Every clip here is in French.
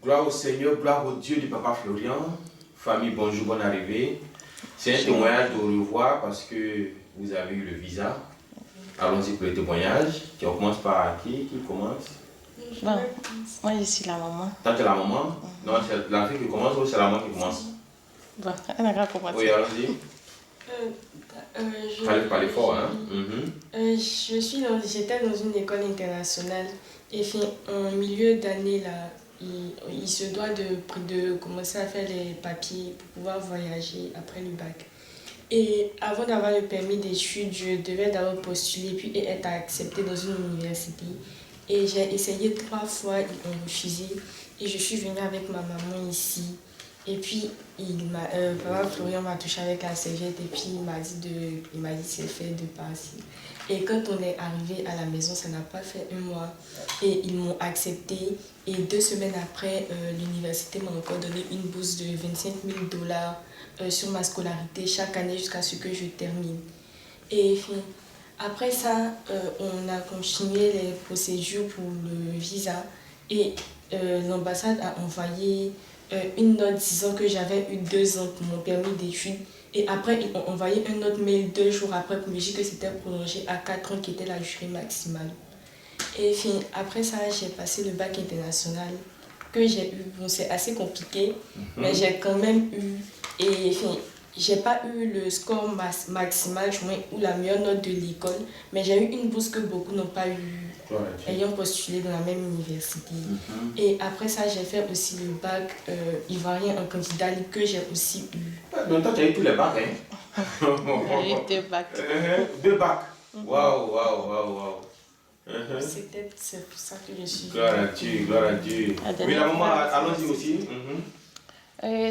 Gloire au Seigneur, gloire au Dieu du Papa Florian. Famille, bonjour, bonne arrivée. C'est un témoignage de revoir parce que vous avez eu le visa. Allons-y pour le témoignage. On commence par qui commence? Bon, moi je suis la maman. Toi, tu es la maman? Non, c'est la fille qui commence ou c'est la maman qui commence? Bon, elle n'a qu'à commencer. Oui, allons-y. Fallait parler fort, hein? J'étais dans une école internationale et en milieu d'année là, il se doit de commencer à faire les papiers pour pouvoir voyager après le bac. Et avant d'avoir le permis d'études, je devais d'abord postuler puis être acceptée dans une université. Et j'ai essayé 3 fois, ils ont refusé. Et je suis venue avec ma maman ici. Et puis, Papa Florian m'a touché avec la serviette et puis il m'a dit c'est fait de partir. Et quand on est arrivé à la maison, ça n'a pas fait 1 mois. Et ils m'ont accepté. Et 2 semaines après, l'université m'a encore donné une bourse de 25 000 $ sur ma scolarité chaque année jusqu'à ce que je termine. Et après ça, on a continué les procédures pour le visa. Et l'ambassade a envoyé une note disant que j'avais eu 2 ans pour mon permis d'études. Et après, ils ont envoyé un autre mail 2 jours après pour me dire que c'était prolongé à 4 ans qui était la durée maximale. Et après ça, j'ai passé le bac international que j'ai eu. Bon, c'est assez compliqué, mais j'ai quand même eu. Et j'ai pas eu le score maximal ou la meilleure note de l'école, mais j'ai eu une bourse que beaucoup n'ont pas eu ayant postulé dans la même université. Et après ça, j'ai fait aussi le bac ivoirien en candidat libre que j'ai aussi eu. Donc toi, tu as eu tous les bacs, hein? J'ai eu 2 bacs. 2 bacs. Waouh. C'est pour ça que je suis. Gloire à Dieu, gloire à Dieu. Oui, la maman, allons-y aussi.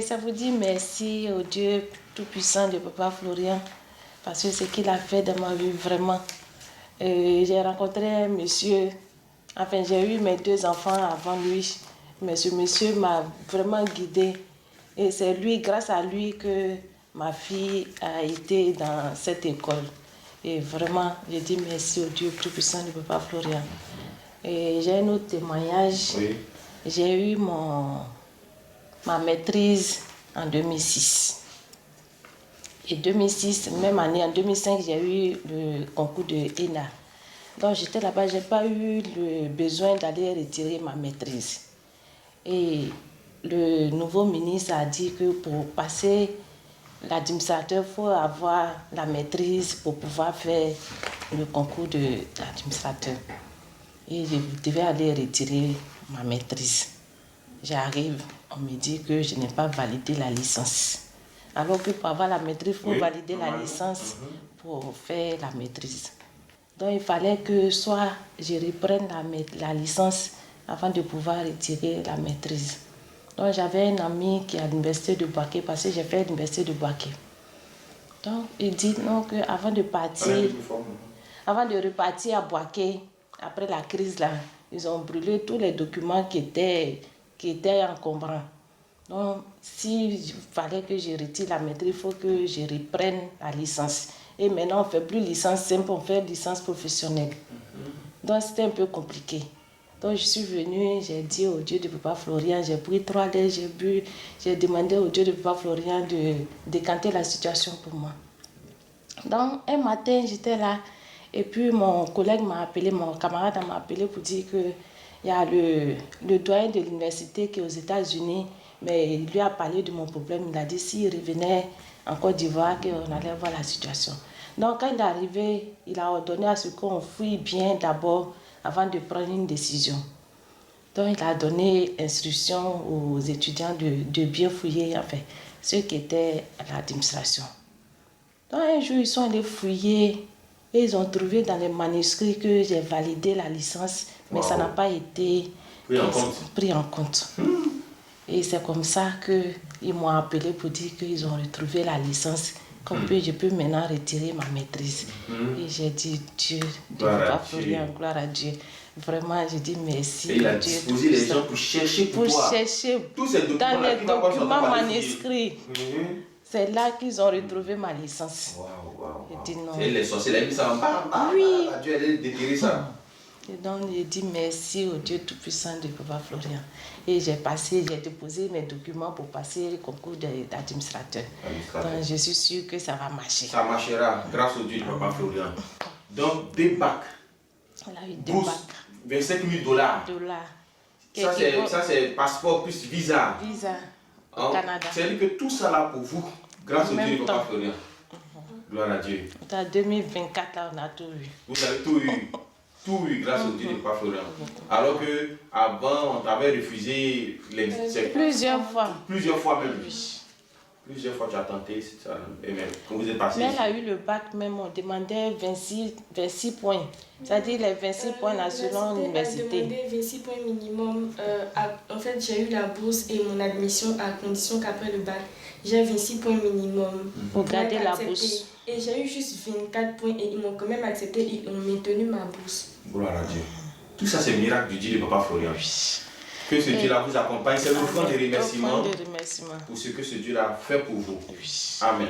Ça vous dit merci au Dieu Tout-Puissant de Papa Florian, parce que ce qu'il a fait dans ma vie, vraiment. J'ai rencontré un monsieur, enfin j'ai eu mes 2 enfants avant lui, mais ce monsieur m'a vraiment guidée. Et c'est lui, grâce à lui, que ma fille a été dans cette école. Et vraiment, je dis merci au Dieu Tout-Puissant de Papa Florian. Et j'ai un autre témoignage. Oui. J'ai eu ma maîtrise en 2006. Et 2006, même année, en 2005, j'ai eu le concours de ENA. Donc j'étais là-bas, je n'ai pas eu le besoin d'aller retirer ma maîtrise. Et le nouveau ministre a dit que pour passer l'administrateur, il faut avoir la maîtrise pour pouvoir faire le concours de l'administrateur. Et je devais aller retirer ma maîtrise. J'arrive, on me dit que je n'ai pas validé la licence. Alors que pour avoir la maîtrise, il faut valider la licence pour faire la maîtrise. Donc il fallait que soit je reprenne la licence avant de pouvoir retirer la maîtrise. Donc j'avais un ami qui est à l'université de Bouaké, parce que j'ai fait l'université de Bouaké. Donc il dit non, qu'avant de partir, avant de repartir à Bouaké, après la crise là, ils ont brûlé tous les documents qui étaient encombrants. Donc, s'il fallait que je retire la maîtrise, il faut que je reprenne la licence. Et maintenant, on ne fait plus licence simple, on fait licence professionnelle. Donc, c'était un peu compliqué. Donc, je suis venue, j'ai dit au Dieu de Papa Florian, j'ai pris 3 lettres, j'ai bu, j'ai demandé au Dieu de Papa Florian de décanter la situation pour moi. Donc, un matin, j'étais là, et puis mon collègue m'a appelé, mon camarade m'a appelé pour dire qu'il y a le doyen de l'université qui est aux États-Unis, mais il lui a parlé de mon problème. Il a dit s'il revenait en Côte d'Ivoire, qu'on allait voir la situation. Donc, quand il est arrivé, il a ordonné à ce qu'on fouille bien d'abord avant de prendre une décision. Donc, il a donné instruction aux étudiants de bien fouiller, enfin, ceux qui étaient à l'administration. Donc, un jour, ils sont allés fouiller et ils ont trouvé dans les manuscrits que j'ai validé la licence, mais ça n'a pas été pris en compte. Et c'est comme ça qu'ils m'ont appelé pour dire qu'ils ont retrouvé la licence, je peux maintenant retirer ma maîtrise. Et j'ai dit, Dieu, Papa Florian, gloire à Dieu. Vraiment, je dis merci. Et il a disposé les gens pour chercher pour toi. Tous ces documents dans les documents manuscrits. C'est là qu'ils ont retrouvé ma licence. Waouh. Je dis non. Et les sorciers, ils mis ça en bas. Oui. Dieu allait déterrer ça. Donc, j'ai dit merci au Dieu Tout-Puissant de Papa Florian. Et j'ai déposé mes documents pour passer le concours d'administrateur. Donc, je suis sûre que ça va marcher. Ça marchera grâce au Dieu de Papa Florian. Donc, des bacs. Elle a eu deux Bourse, bacs. 25 000 dollars. Ça, c'est passeport plus visa. Visa au Canada. C'est-à-dire que tout ça là pour vous, grâce au Dieu de Papa Florian. Gloire à Dieu. En 2024, là, on a tout eu. Vous avez tout eu. Tout eu grâce au Dieu de Papa Florian. Alors que avant on t'avait refusé plusieurs fois. Plusieurs fois même. Plusieurs fois tu as tenté, ça, et même, quand vous êtes passé. Mais elle a eu le bac même, on demandait 26 points. C'est-à-dire les 26 points là selon l'université. Elle demandait 26 points minimum. En fait, j'ai eu la bourse et mon admission à condition qu'après le bac, j'ai 26 points minimum. Pour garder la bourse. Et j'ai eu juste 24 points et ils m'ont quand même accepté, ils ont maintenu ma bourse. Gloire à Dieu. Tout ça, c'est le miracle du Dieu de Papa Florian. Que ce Dieu-là vous accompagne. C'est l'offrande de remerciement pour ce que ce Dieu-là fait pour vous. Amen.